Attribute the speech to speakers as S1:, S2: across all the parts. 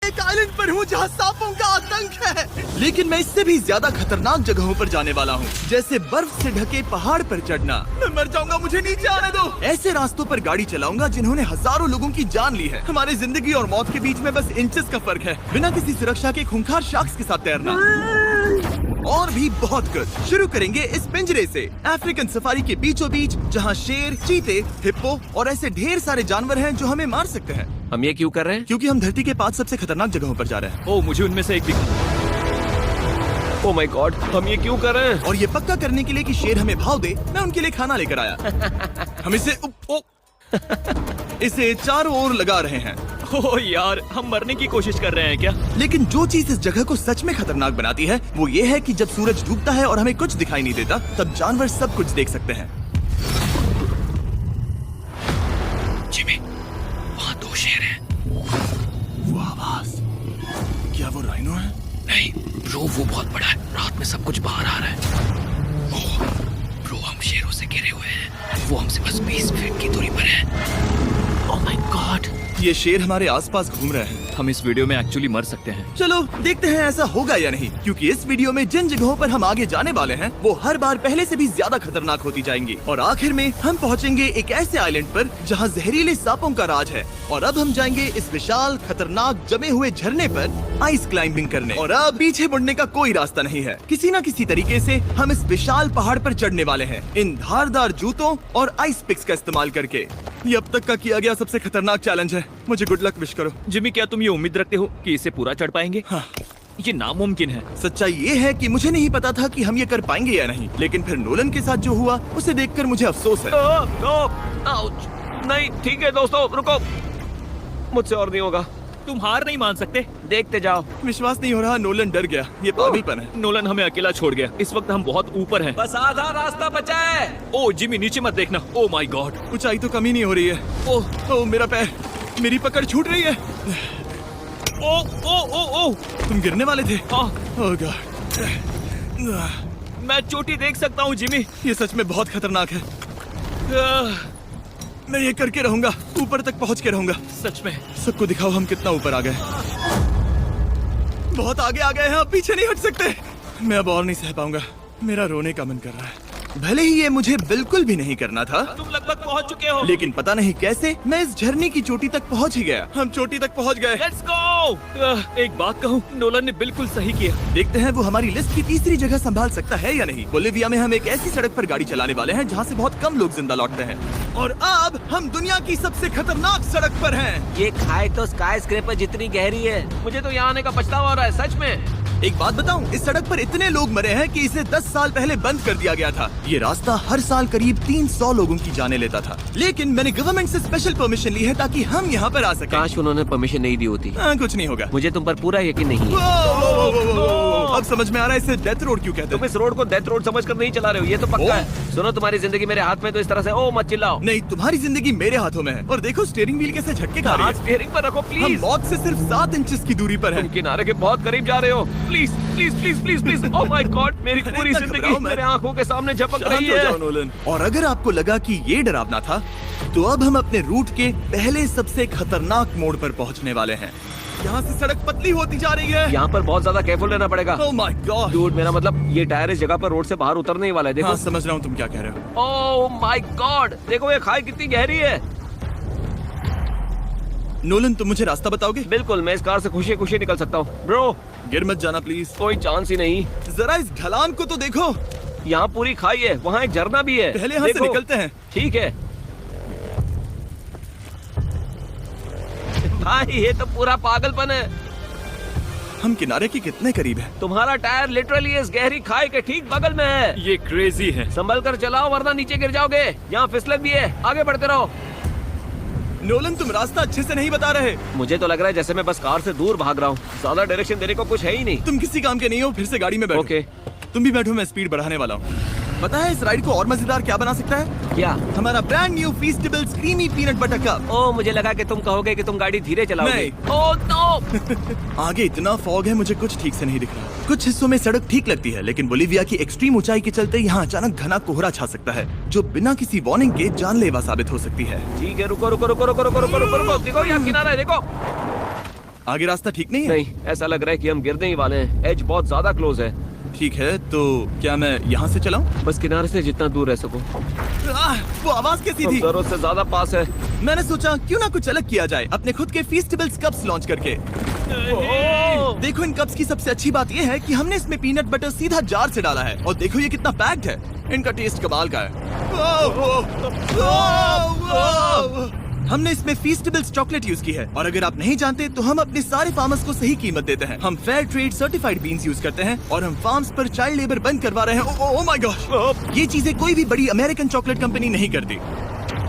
S1: एक आइलैंड पर हूँ जहाँ सांपों का आतंक है, लेकिन मैं इससे भी ज्यादा खतरनाक जगहों पर जाने वाला हूँ, जैसे बर्फ से ढके पहाड़ पर चढ़ना। मैं मर जाऊंगा, मुझे नीचे आने दो। ऐसे रास्तों पर गाड़ी चलाऊंगा जिन्होंने हजारों लोगों की जान ली है। हमारी जिंदगी और मौत के बीच में बस इंचेस का फर्क है। बिना किसी सुरक्षा के खूंखार शार्क्स के साथ तैरना और भी बहुत कुछ। शुरू करेंगे इस पिंजरे से, अफ्रीकन सफारी के बीचों बीच, जहाँ शेर, चीते, हिप्पो और ऐसे ढेर सारे जानवर हैं जो हमें मार सकते हैं।
S2: हम ये क्यों कर रहे हैं?
S1: क्योंकि हम धरती के 5 सबसे खतरनाक जगहों पर जा रहे हैं।
S2: ओह, मुझे उनमें से एक दिखा। ओह माय गॉड, हम ये क्यों कर रहे हैं?
S1: और ये पक्का करने के लिए कि शेर हमें भाव दे, मैं उनके लिए खाना लेकर आया। हम इसे चारों ओर लगा रहे हैं।
S2: ओह यार, हम मरने की कोशिश कर रहे हैं क्या?
S1: लेकिन जो चीज इस जगह को सच में खतरनाक बनाती है वो ये है कि जब सूरज डूबता है और हमें कुछ दिखाई नहीं देता, तब जानवर सब कुछ देख सकते हैं।
S2: जिमी, वहाँ 2 शेर हैं।
S1: वो आवाज, क्या वो राइनो है?
S2: नहीं ब्रो, वो बहुत बड़ा है। रात में सब कुछ बाहर आ रहा है। ओह ब्रो, हम शेरों से घिरे हुए हैं। वो हमसे बस 20 फीट की दूरी पर है। ओह माय गॉड,
S1: ये शेर हमारे आसपास घूम रहे हैं।
S2: हम इस वीडियो में एक्चुअली मर सकते हैं।
S1: चलो देखते हैं ऐसा होगा या नहीं, क्योंकि इस वीडियो में जिन जगहों पर हम आगे जाने वाले हैं वो हर बार पहले से भी ज्यादा खतरनाक होती जाएंगी। और आखिर में हम पहुंचेंगे एक ऐसे आइलैंड पर जहां जहरीले सांपों का राज है। और अब हम जाएंगे इस विशाल, खतरनाक, जमे हुए झरने पर आइस क्लाइंबिंग करने। और अब पीछे मुड़ने का कोई रास्ता नहीं है। किसी न किसी तरीके से हम इस विशाल पहाड़ पर चढ़ने वाले हैं, इन धारदार जूतों और आइस पिक्स का इस्तेमाल करके। ये अब तक का किया गया सबसे खतरनाक चैलेंज है। मुझे गुड लक विश करो।
S2: जिमी, क्या तुम ये उम्मीद रखते हो कि इसे पूरा चढ़ पाएंगे?
S1: हाँ।
S2: ये नामुमकिन है।
S1: सच्चाई ये है कि मुझे नहीं पता था कि हम ये कर पाएंगे या नहीं, लेकिन फिर नोलन के साथ जो हुआ उसे देखकर मुझे अफसोस है।
S2: आउच। नहीं, ठीक है दोस्तों, रुको। मुझसे और नहीं होगा। तुम हार नहीं मान सकते। देखते जाओ।
S1: विश्वास नहीं हो रहा, नोलन डर गया। ये पागलपन है।
S2: नोलन हमें अकेला छोड़ गया। इस वक्त हम बहुत ऊपर हैं। बस आधा रास्ता बचा है। ओह जिमी, नीचे मत देखना। ओह माय गॉड,
S1: ऊंचाई तो कमी नहीं हो रही है। ओह मेरा पैर, मेरी पकड़ छूट रही है।
S2: ओह
S1: तुम गिरने वाले थे।
S2: ओह
S1: गॉड,
S2: मैं चोटी देख सकता हूँ जिमी।
S1: ये सच में बहुत खतरनाक है। मैं ये करके रहूंगा, ऊपर तक पहुंच के रहूंगा।
S2: सच में।
S1: सबको दिखाओ हम कितना ऊपर आ गए। बहुत आगे आ गए हैं, अब पीछे नहीं हट सकते। मैं अब और नहीं सह पाऊंगा। मेरा रोने का मन कर रहा है। भले ही ये मुझे बिल्कुल भी नहीं करना था।
S2: तुम लगभग पहुंच चुके हो।
S1: लेकिन पता नहीं कैसे मैं इस झरने की चोटी तक पहुंच ही गया। हम चोटी तक पहुंच गए।
S2: Let's go. एक बात कहूँ, नोलन ने बिल्कुल सही किया।
S1: देखते हैं वो हमारी लिस्ट की तीसरी जगह संभाल सकता है या नहीं। बोलिविया में हम एक ऐसी सड़क पर गाड़ी चलाने वाले हैं जहाँ से बहुत कम लोग जिंदा लौटते हैं। और अब हम दुनिया की सबसे खतरनाक सड़क पर हैं।
S3: ये खाई तो स्काई स्क्रेपर जितनी गहरी है।
S2: मुझे तो यहाँ आने का पछतावा हो रहा है, सच में।
S1: एक बात बताऊं, इस सड़क पर इतने लोग मरे हैं कि इसे 10 साल पहले बंद कर दिया गया था। ये रास्ता हर साल करीब 300 लोगों की जाने लेता था। लेकिन मैंने गवर्नमेंट से स्पेशल परमिशन ली है ताकि हम यहाँ पर आ सकें।
S3: काश उन्होंने परमिशन नहीं दी होती।
S1: कुछ नहीं होगा।
S3: मुझे तुम पर पूरा यकीन नहीं है।
S1: अब समझ में आ रहा है इसे डेथ रोड क्यों कहते
S2: तुम
S1: हैं।
S2: इस रोड को डेथ रोड समझकर नहीं चला रहे हो, ये तो पक्का है। सुनो, तुम्हारी जिंदगी मेरे हाथ में, तो इस तरह से ओ मत चिल्लाओ।
S1: नहीं, तुम्हारी जिंदगी मेरे हाथों में है। और देखो स्टीयरिंग व्हील कैसे झटके खा रही
S2: हाथ
S1: है।
S2: स्टीयरिंग पर रखो
S1: हम
S2: प्लीज।
S1: मौत से सिर्फ 7 इंचेस की दूरी पर
S2: तुम
S1: हैं।
S2: किनारे के बहुत करीब जा रहे हो। Please please please please please. Oh my God, मेरी पूरी
S1: इतना
S2: जिंदगी
S1: घबराओ मत।
S2: मेरे आंखों के सामने झपक
S1: शांत
S2: रही
S1: हो जाओ
S2: है।
S1: नोलन। और अगर आपको लगा कि ये डरावना था, तो अब हम अपने रूट के पहले सबसे खतरनाक मोड़ पर पहुंचने वाले हैं। यहाँ से सड़क पतली होती जा रही है।
S2: यहाँ पर बहुत ज्यादा केयरफुल रहना पड़ेगा।
S1: Oh my God.
S2: डूड, मेरा मतलब ये टायर इस जगह पर रोड से बाहर उतरने ही वाला है। देखो।
S1: हाँ, समझ रहा हूँ तुम क्या कह रहे हो।
S2: ओह माय गॉड, देखो ये खाई कितनी गहरी है।
S1: नोलन, तुम मुझे रास्ता बताओगे?
S2: बिल्कुल, मैं इस कार से खुशी खुशी निकल सकता हूँ। ब्रो,
S1: गिर मत जाना प्लीज।
S2: कोई चांस ही नहीं।
S1: जरा इस ढलान को तो देखो।
S2: यहाँ पूरी खाई है, वहाँ एक झरना भी है।
S1: पहले यहाँ से
S2: देखो।
S1: निकलते हैं।
S2: ठीक है भाई, ये तो पूरा पागलपन है।
S1: हम किनारे के कितने करीब हैं?
S2: तुम्हारा टायर लिटरली इस गहरी खाई के ठीक बगल में है। ये क्रेजी है। संभल कर चलाओ वरना नीचे गिर जाओगे। यहाँ फिसलन भी है, आगे बढ़ते रहो।
S1: नोलन, तुम रास्ता अच्छे से नहीं बता रहे।
S2: मुझे तो लग रहा है जैसे मैं बस कार से दूर भाग रहा हूँ। ज्यादा डायरेक्शन देने को कुछ है ही नहीं।
S1: तुम किसी काम के नहीं हो, फिर से गाड़ी में बैठो।
S2: ओके।
S1: तुम भी बैठो, मैं स्पीड बढ़ाने वाला हूँ। पता है इस राइड को और मजेदार क्या बना सकता है?
S3: क्या?
S1: हमारा brand new Feastable creamy peanut butter cup.
S3: ओ, मुझे लगा कि तुम कहोगे कि तुम गाड़ी धीरे चलाओगे।
S1: नहीं।
S3: Oh no.
S1: आगे इतना फॉग है, मुझे कुछ ठीक से नहीं दिख रहा। कुछ हिस्सों में सड़क ठीक लगती है, लेकिन बोलिविया की एक्सट्रीम ऊंचाई के चलते यहाँ अचानक घना कोहरा छा सकता है, जो बिना किसी वार्निंग के जानलेवा साबित हो सकती है।
S2: ठीक है, रुको रुको रुको रुको रुको रुको रुको रुको। देखो यहाँ किनारा है, देखो।
S1: आगे रास्ता ठीक नहीं है?
S3: नहीं, ऐसा लग रहा है कि हम गिरने ही वाले हैं। एज बहुत ज्यादा क्लोज है।
S1: ठीक है, तो क्या मैं यहाँ से चलाऊं?
S3: बस किनारे से जितना दूर रह सको।
S1: वो आवाज कैसी
S3: हम
S1: थी?
S3: जरूरत से ज्यादा पास है।
S1: मैंने सोचा क्यों ना कुछ अलग किया जाए अपने खुद के फीस्टेबल्स कप्स लॉन्च करके। देखो इन कप्स की सबसे अच्छी बात ये है कि हमने इसमें पीनट बटर सीधा जार से डाला है और देखो ये कितना पैक्ड है। इनका टेस्ट कमाल का है। हमने इसमें फीस्टेबल्स चॉकलेट यूज की है और अगर आप नहीं जानते तो हम अपने सारे फार्मर्स को सही कीमत देते हैं। हम fair trade certified beans use करते हैं और हम फार्म्स पर चाइल्ड लेबर बंद करवा रहे हैं। ओह माय गॉड, ये चीजें कोई भी बड़ी अमेरिकन चॉकलेट कंपनी नहीं करती।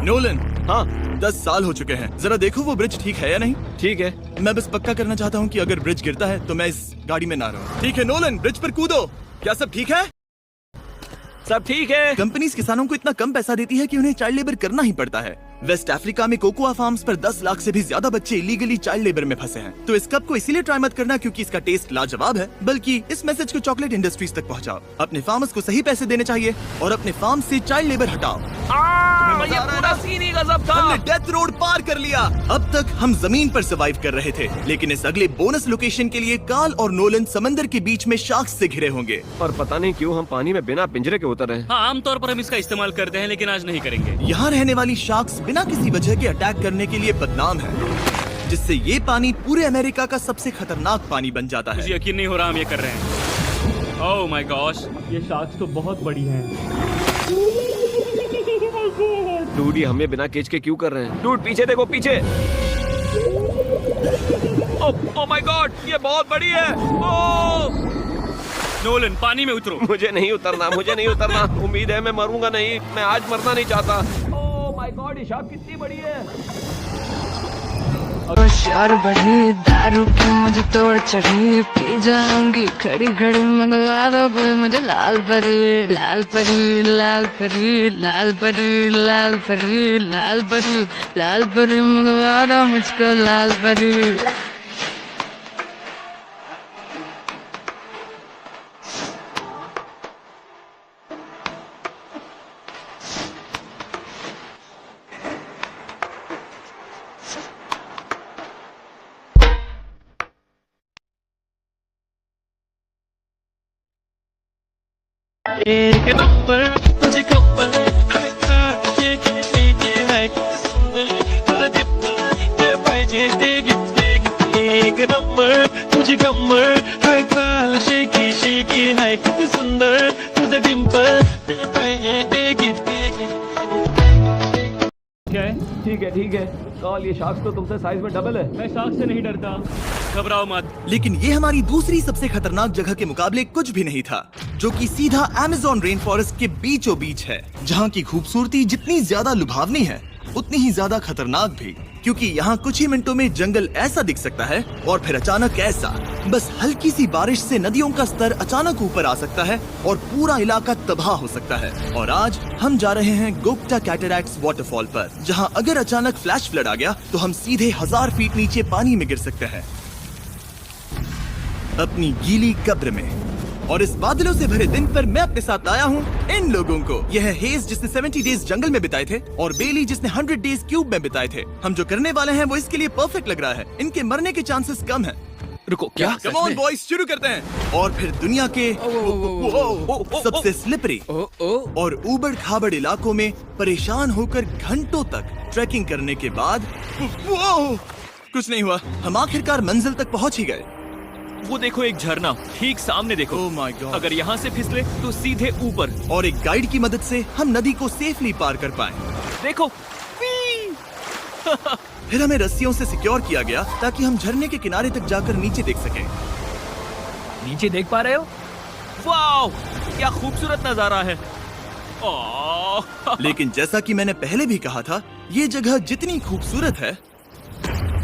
S1: नोलन,
S3: हाँ
S1: 10 साल हो चुके हैं, जरा देखो वो ब्रिज ठीक है या नहीं।
S3: ठीक है।
S1: मैं बस पक्का करना चाहता हूँ कि अगर ब्रिज गिरता है तो मैं इस गाड़ी में ना रहूं। ठीक है नोलन, ब्रिज पर कूदो। क्या सब ठीक है?
S3: सब ठीक है।
S1: कंपनीज किसानों को इतना कम पैसा देती है कि उन्हें चाइल्ड लेबर करना ही पड़ता है। वेस्ट अफ्रीका में कोकोआ फार्म्स पर 10 लाख से भी ज्यादा बच्चे इलीगली चाइल्ड लेबर में फंसे हैं। तो इस कप को इसीलिए ट्राई मत करना क्योंकि इसका टेस्ट लाजवाब है, बल्कि इस मैसेज को चॉकलेट इंडस्ट्रीज तक पहुंचाओ। अपने फार्मर्स को सही पैसे देने चाहिए और अपने फार्म से चाइल्ड लेबर हटाओ।
S3: ये पूरा सीन ही गजब था।
S1: हमने डेथ रोड पार कर लिया। अब तक हम जमीन पर सर्वाइव कर रहे थे, लेकिन इस अगले बोनस लोकेशन के लिए कार्ल और नोलन समंदर के बीच में शार्क्स से घिरे होंगे।
S3: और पता नहीं क्यों हम पानी में बिना पिंजरे के उतर रहे हैं।
S4: हाँ, आमतौर पर हम इसका इस्तेमाल करते हैं लेकिन आज नहीं करेंगे।
S1: यहाँ रहने वाली शार्क्स बिना किसी वजह के अटैक करने के लिए बदनाम है, जिससे ये पानी पूरे अमेरिका का सबसे खतरनाक पानी बन जाता
S4: मुझे
S1: है।
S4: यकीन नहीं हो रहा हम ये कर रहे हैं। ओह माय गॉश,
S5: ये शार्क्स तो बहुत बड़ी हैं।
S3: डूड, ये हमें बिना केज के क्यों कर रहे हैं? डूड पीछे देखो, पीछे। ओह माय गॉड, ये बहुत बड़ी है। ओह
S4: नोलन, पानी में उतरो।
S3: मुझे नहीं उतरना, मुझे नहीं उतरना। उम्मीद है मैं मरूंगा नहीं। मैं आज मरना नहीं चाहता। ओह माय गॉड, ये शार्क कितनी बड़ी है।
S6: होशियार बढ़ी दारू की मुझे तोड़ चढ़ी, पी जाऊंगी खड़ी खड़ी मंगवा दो कोई मुझे लाल परी लाल परी लाल परी लाल परी लाल परी लाल परी लाल परी मंगवा दो मुझको लाल परी।
S7: एक नंबर तुझे कपल ये है एक नंबर तुझे कमर हर काल शेकी शेकी है सुंदर तुझे डिंपल
S5: क्या है?
S3: ठीक है, ठीक है। कार्ल, ये शार्क तो तुमसे साइज में डबल है।
S5: मैं शार्क से नहीं डरता।
S4: घबराओ मत।
S1: लेकिन ये हमारी दूसरी सबसे खतरनाक जगह के मुकाबले कुछ भी नहीं था, जो कि सीधा अमेज़न रेन फॉरेस्ट के बीचों बीच है, जहाँ की खूबसूरती जितनी ज्यादा लुभावनी है उतनी ही ज्यादा खतरनाक भी, क्योंकि यहाँ कुछ ही मिनटों में जंगल ऐसा दिख सकता है और फिर अचानक ऐसा। बस हल्की सी बारिश से नदियों का स्तर अचानक ऊपर आ सकता है और पूरा इलाका तबाह हो सकता है। और आज हम जा रहे हैं गोप्टा कैटरैक्ट्स वाटरफॉल पर, जहाँ अगर अचानक फ्लैश फ्लड आ गया तो हम सीधे 1000 फीट नीचे पानी में गिर सकते हैं, अपनी गीली कब्र में। और इस बादलों से भरे दिन पर मैं अपने साथ लाया हूँ इन लोगों को। यह है हेज जिसने 70 डेज जंगल में बिताए थे और बेली जिसने 100 डेज क्यूब में बिताए थे। हम जो करने वाले हैं वो इसके लिए परफेक्ट लग रहा है। इनके मरने के चांसेस कम हैं।
S3: रुको, क्या?
S1: कम ऑन बॉयज, शुरू करते हैं। और फिर दुनिया के सबसे स्लिपरी और ऊबड़ खाबड़ इलाकों में परेशान होकर घंटों तक ट्रैकिंग करने के बाद कुछ नहीं हुआ। हम आखिरकार मंजिल तक पहुंच ही गए।
S4: वो देखो, एक झरना ठीक सामने देखो।
S1: Oh my God.
S4: अगर यहाँ से फिसले तो सीधे ऊपर।
S1: और एक गाइड की मदद से हम नदी को सेफली पार कर पाए।
S4: देखो,
S1: फिर हमें रस्सियों से सिक्योर किया गया ताकि हम झरने के किनारे तक जाकर नीचे देख सकें।
S4: नीचे देख पा रहे हो? वाओ, क्या खूबसूरत नजारा है। ओह,
S1: लेकिन जैसा कि मैंने पहले भी कहा था, ये जगह जितनी खूबसूरत है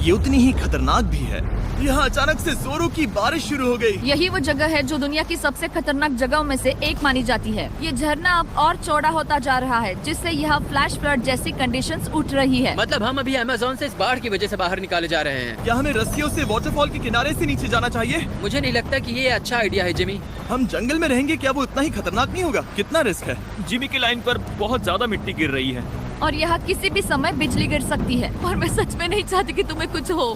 S1: ये उतनी ही खतरनाक भी है। यहाँ अचानक से जोरों की बारिश शुरू हो गई।
S8: यही वो जगह है जो दुनिया की सबसे खतरनाक जगहों में से एक मानी जाती है। ये झरना अब और चौड़ा होता जा रहा है, जिससे यहाँ फ्लैश फ्लड जैसी कंडीशंस उठ रही है।
S9: मतलब हम अभी अमेज़न से इस बाढ़ की वजह से बाहर निकाले जा रहे हैं।
S1: क्या हमें रस्सियों से वाटरफॉल के किनारे से नीचे जाना चाहिए?
S9: मुझे नहीं लगता कि ये अच्छा आइडिया है जिमी।
S1: हम जंगल में रहेंगे, क्या वो इतना ही खतरनाक नहीं होगा? कितना रिस्क है?
S4: जिमी की लाइन पर बहुत ज्यादा मिट्टी गिर रही है।
S8: और यहाँ किसी भी समय बिजली गिर सकती है और मैं सच में नहीं चाहती कि तुम्हें कुछ हो।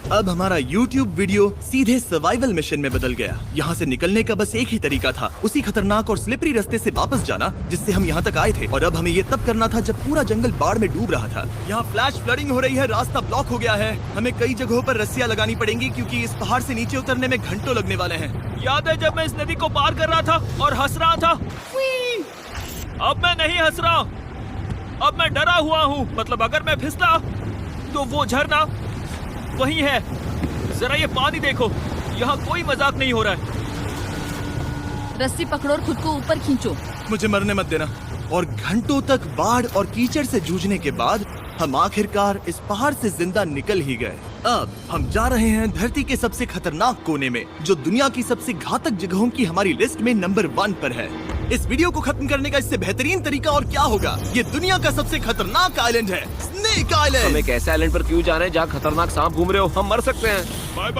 S1: अब हमारा YouTube वीडियो सीधे सर्वाइवल मिशन में बदल गया। यहाँ से निकलने का बस एक ही तरीका था, उसी खतरनाक और स्लिपरी रास्ते से वापस जाना जिससे हम यहाँ तक आए थे। और अब हमें ये तब करना था जब पूरा जंगल बाढ़ में डूब रहा था। यहाँ फ्लैश फ्लडिंग हो रही है, रास्ता ब्लॉक हो गया है। हमें कई जगहों पर रस्सियाँ लगानी पड़ेंगी क्योंकि इस पहाड़ से नीचे उतरने में घंटों लगने वाले हैं।
S4: याद है जब मैं इस नदी को पार कर रहा था और हंस रहा था? अब मैं नहीं हंस रहा, अब मैं डरा हुआ हूँ। मतलब अगर मैं फिसला तो वो झरना वही है। जरा ये पानी देखो, यहाँ कोई मजाक नहीं हो रहा है।
S8: रस्सी पकड़ो और खुद को ऊपर खींचो।
S1: मुझे मरने मत देना। और घंटों तक बाढ़ और कीचड़ से जूझने के बाद हम आखिरकार इस पहाड़ से जिंदा निकल ही गए। अब हम जा रहे हैं धरती के सबसे खतरनाक कोने में, जो दुनिया की सबसे घातक जगहों की हमारी लिस्ट में नंबर 1 पर है। इस वीडियो को खत्म करने का इससे बेहतरीन तरीका और क्या होगा? ये दुनिया का सबसे खतरनाक आइलैंड है, स्नेक
S3: हम
S1: आइलैंड।
S3: एक ऐसे आइलैंड पर क्यों जा रहे हैं जहाँ खतरनाक सांप घूम रहे हो? हम मर सकते हैं।
S1: Bye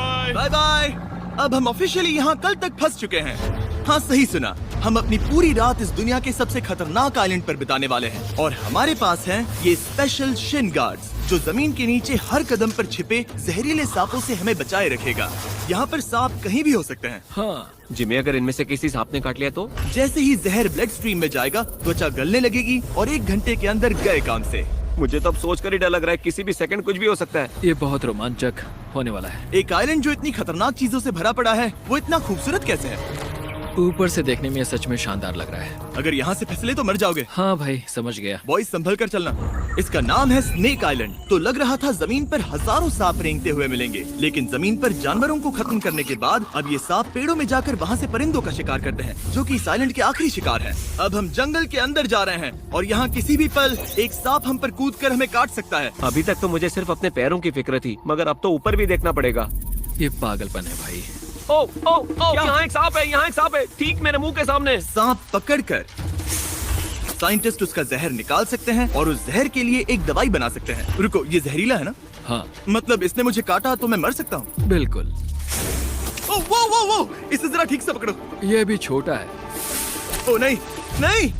S1: bye. अब हम ऑफिशियली यहाँ कल तक फंस चुके हैं। हाँ, सही सुना। हम अपनी पूरी रात इस दुनिया के सबसे खतरनाक आइलैंड पर बिताने वाले हैं और हमारे पास हैं ये स्पेशल शिन गार्ड्स जो जमीन के नीचे हर कदम पर छिपे जहरीले सांपों से हमें बचाए रखेगा। यहाँ पर सांप कहीं भी हो सकते हैं।
S4: हाँ,
S3: जिमी, अगर इनमें से किसी सांप ने काट लिया तो?
S1: जैसे ही जहर ब्लड स्ट्रीम में जाएगा, त्वचा गलने लगेगी और 1 घंटे के अंदर गए काम से।
S3: मुझे तो अब सोचकर ही डर लग रहा है, किसी भी सेकंड कुछ भी हो सकता है।
S4: ये बहुत रोमांचक होने वाला है।
S1: एक आइलैंड जो इतनी खतरनाक चीजों से भरा पड़ा है, वो इतना खूबसूरत कैसे है?
S4: ऊपर से देखने में ये सच में शानदार लग रहा है।
S1: अगर यहाँ से फिसले तो मर जाओगे।
S4: हाँ भाई, समझ गया।
S1: बॉयज, संभल कर चलना। इसका नाम है स्नेक आइलैंड। तो लग रहा था जमीन पर हजारों सांप रेंगते हुए मिलेंगे, लेकिन जमीन पर जानवरों को खत्म करने के बाद अब ये सांप पेड़ों में जाकर वहाँ से परिंदों का शिकार करते हैं, जो कि इस आइलैंड के आखिरी शिकार है। अब हम जंगल के अंदर जा रहे हैं और यहाँ किसी भी पल एक सांप हम पर कूद कर हमें काट सकता है।
S3: अभी तक तो मुझे सिर्फ अपने पैरों की फिक्र थी, मगर अब तो ऊपर भी देखना पड़ेगा।
S4: ये पागलपन है भाई।
S3: ओ ओ ओ, यहाँ एक सांप है, यहाँ एक सांप है, ठीक मेरे मुंह के सामने।
S1: सांप पकड़कर साइंटिस्ट उसका जहर निकाल सकते हैं और उस जहर के लिए एक दवाई बना सकते हैं। रुको, ये जहरीला है ना?
S4: हाँ,
S1: मतलब इसने मुझे काटा तो मैं मर सकता हूँ?
S4: बिल्कुल।
S1: ओ वो वो वो, इसे जरा ठीक से पकड़ो।
S4: ये भी छोटा है।
S1: ओ नहीं नहीं,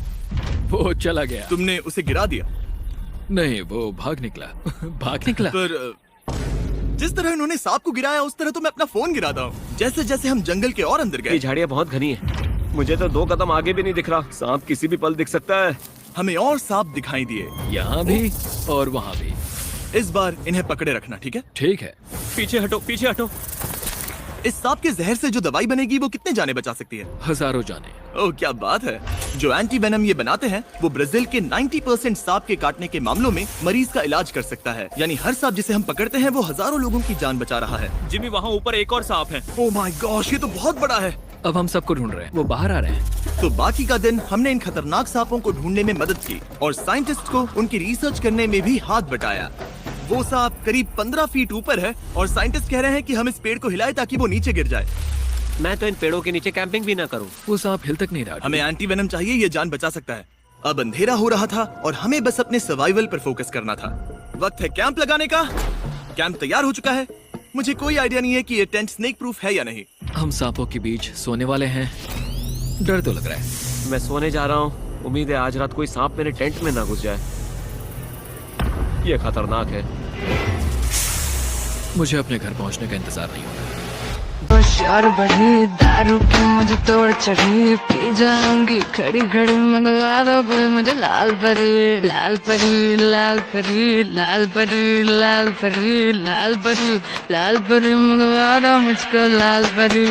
S4: वो चला गया।
S1: तुमने उसे गिरा दिया।
S4: नहीं, वो भाग निकला। भाग निकला।
S1: पर जिस तरह इन्होंने सांप को गिराया, उस तरह तो मैं अपना फोन गिराता हूँ। जैसे जैसे हम जंगल के और अंदर
S3: ये
S1: गए,
S3: झाड़ियाँ बहुत घनी है, मुझे तो 2 कदम आगे भी नहीं दिख रहा। सांप किसी भी पल दिख सकता है।
S1: हमें और सांप दिखाई दिए।
S4: यहाँ भी और वहाँ भी।
S1: इस बार इन्हें पकड़े रखना, ठीक है?
S4: ठीक है।
S3: पीछे हटो, पीछे हटो।
S1: इस सांप के जहर से जो दवाई बनेगी वो कितने जाने बचा सकती है?
S4: हजारों जाने।
S1: ओह, क्या बात है। जो एंटी वेनम ये बनाते हैं वो ब्राजील के 90% सांप के काटने के मामलों में मरीज का इलाज कर सकता है। यानी हर सांप जिसे हम पकड़ते हैं वो हजारों लोगों की जान बचा रहा है।
S4: जिमी, वहाँ ऊपर एक और सांप है।
S1: ओह माय गॉश, ये तो बहुत बड़ा है।
S4: अब हम सबको ढूंढ रहे हैं, वो बाहर आ रहे हैं।
S1: तो बाकी का दिन हमने इन खतरनाक सांपों को ढूंढने में मदद की और साइंटिस्ट को उनकी रिसर्च करने में भी हाथ बटाया। वो सांप करीब 15 फीट ऊपर है और साइंटिस्ट कह रहे हैं कि हम इस पेड़ को हिलाएं ताकि वो नीचे गिर जाए।
S3: मैं तो इन पेड़ों के नीचे कैंपिंग भी ना करूं।
S4: वो सांप हिल तक नहीं रहा।
S1: हमें एंटी वेनम चाहिए, ये जान बचा सकता है। अब अंधेरा हो रहा था और हमें बस अपने सर्वाइवल पर फोकस करना था। वक्त है कैंप लगाने का। कैंप तैयार हो चुका है। मुझे कोई आइडिया नहीं है कि ये टेंट स्नेक प्रूफ है या नहीं।
S4: हम सांपों के बीच सोने वाले हैं। डर तो लग रहा है।
S3: मैं सोने जा रहा हूँ। उम्मीद है आज रात कोई सांप मेरे टेंट में ना घुस जाए। ये खतरनाक है।
S4: मुझे अपने घर पहुंचने का इंतजार नहीं होता।
S6: होशियार बढ़ी दारू की मुझे तोड़ चढ़ी, पी जाऊंगी खड़ी खड़ी मंगवा दो कोई मुझे लाल परी लाल परी लाल परी लाल परी लाल परी लाल परी लाल परी मंगवा दो मुझको लाल परी।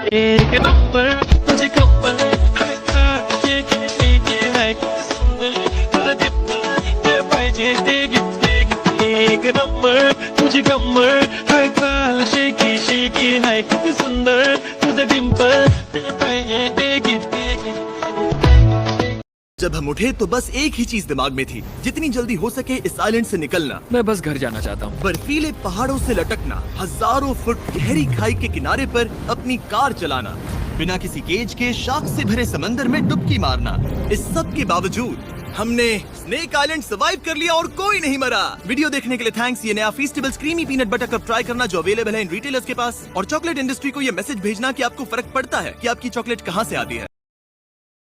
S7: एक नंबर तुझे कमर है तुझे दिल पाहिजे एक नंबर तुझे कमर है काल शेकी शेकी है सुंदर तुझे डिंपल
S1: जब हम उठे तो बस एक ही चीज दिमाग में थी, जितनी जल्दी हो सके इस आइलैंड से निकलना।
S4: मैं बस घर जाना चाहता हूँ।
S1: बर्फीले पहाड़ों से लटकना, हजारों फुट गहरी खाई के किनारे पर अपनी कार चलाना, बिना किसी केज के शार्क से भरे समंदर में डुबकी मारना। इस सब के बावजूद हमने स्नेक आइलैंड सर्वाइव कर लिया और कोई नहीं मरा। वीडियो देखने के लिए थैंक्स। ये नया Feastables creamy peanut butter cup try करना जो अवेलेबल है इन रिटेलर्स के पास, और चॉकलेट इंडस्ट्री को ये मैसेज भेजना कि आपको फर्क पड़ता है कि आपकी चॉकलेट कहाँ से आती है।